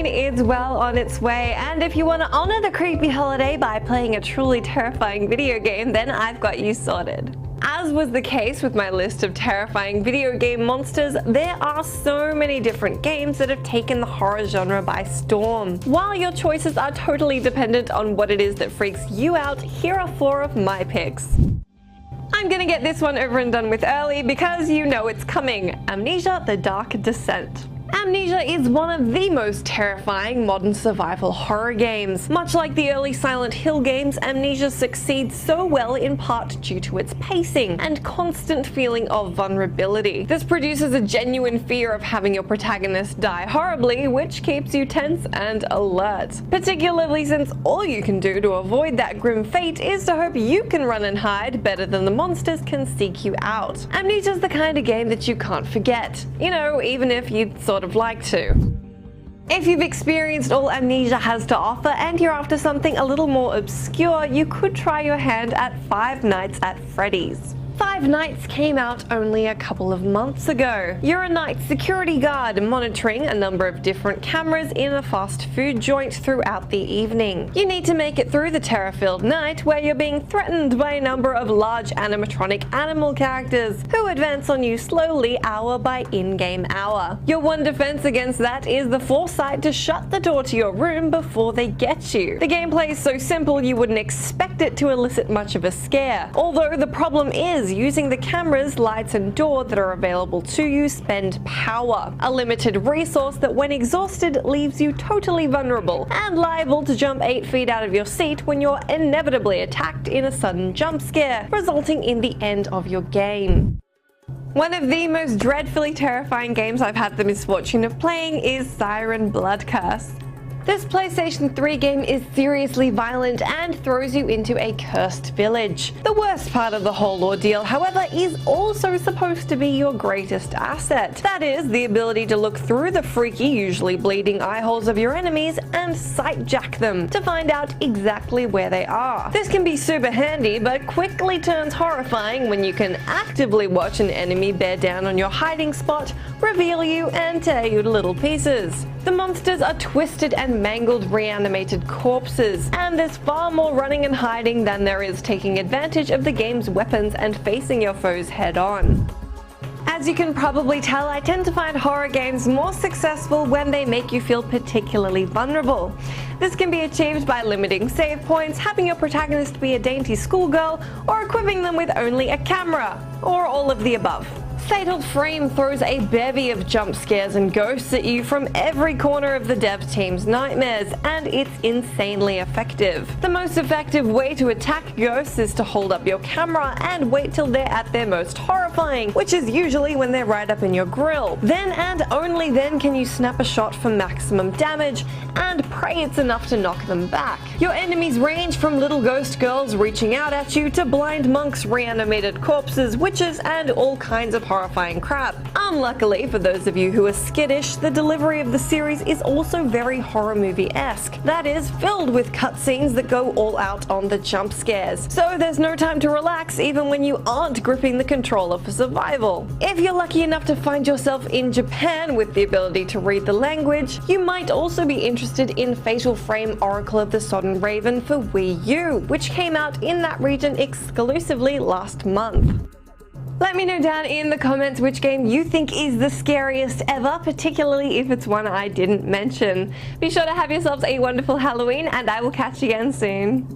is well on its way, and if you want to honor the creepy holiday by playing a truly terrifying video game, then I've got you sorted. As was the case with my list of terrifying video game monsters, there are so many different games that have taken the horror genre by storm. While your choices are totally dependent on what it is that freaks you out, here are 4 of my picks. I'm gonna get this one over and done with early because you know it's coming. Amnesia: The Dark Descent. Amnesia is one of the most terrifying modern survival horror games. Much like the early Silent Hill games, Amnesia succeeds so well in part due to its pacing and constant feeling of vulnerability. This produces a genuine fear of having your protagonist die horribly, which keeps you tense and alert. Particularly since all you can do to avoid that grim fate is to hope you can run and hide better than the monsters can seek you out. Amnesia is the kind of game that you can't forget. You know, even if you'd sort of like to. If you've experienced all Amnesia has to offer and you're after something a little more obscure, you could try your hand at Five Nights at Freddy's. Five Nights came out only a couple of months ago. You're a night security guard monitoring a number of different cameras in a fast food joint throughout the evening. You need to make it through the terror-filled night where you're being threatened by a number of large animatronic animal characters who advance on you slowly hour by in-game hour. Your one defense against that is the foresight to shut the door to your room before they get you. The gameplay is so simple you wouldn't expect it to elicit much of a scare, although the problem is using the cameras, lights and door that are available to you spend power, a limited resource that when exhausted leaves you totally vulnerable and liable to jump 8 feet out of your seat when you're inevitably attacked in a sudden jump scare, resulting in the end of your game. One of the most dreadfully terrifying games I've had the misfortune of playing is Siren Blood Curse. This PlayStation 3 game is seriously violent and throws you into a cursed village. The worst part of the whole ordeal, however, is also supposed to be your greatest asset. That is, the ability to look through the freaky, usually bleeding eye holes of your enemies and sight jack them to find out exactly where they are. This can be super handy, but quickly turns horrifying when you can actively watch an enemy bear down on your hiding spot, reveal you, and tear you to little pieces. The monsters are twisted and mangled reanimated corpses, and there's far more running and hiding than there is taking advantage of the game's weapons and facing your foes head on. As you can probably tell, I tend to find horror games more successful when they make you feel particularly vulnerable. This can be achieved by limiting save points, having your protagonist be a dainty schoolgirl, or equipping them with only a camera, or all of the above. Fatal Frame throws a bevy of jump scares and ghosts at you from every corner of the dev team's nightmares, and it's insanely effective. The most effective way to attack ghosts is to hold up your camera and wait till they're at their most horrifying, which is usually when they're right up in your grill. Then and only then can you snap a shot for maximum damage and pray it's enough to knock them back. Your enemies range from little ghost girls reaching out at you to blind monks, reanimated corpses, witches, and all kinds of horrifying crap. Unluckily for those of you who are skittish, the delivery of the series is also very horror movie-esque. That is, filled with cutscenes that go all out on the jump scares. So there's no time to relax even when you aren't gripping the controller for survival. If you're lucky enough to find yourself in Japan with the ability to read the language, you might also be interested in Fatal Frame Oracle of the Sodden Raven for Wii U, which came out in that region exclusively last month. Let me know down in the comments which game you think is the scariest ever, particularly if it's one I didn't mention. Be sure to have yourselves a wonderful Halloween, and I will catch you again soon.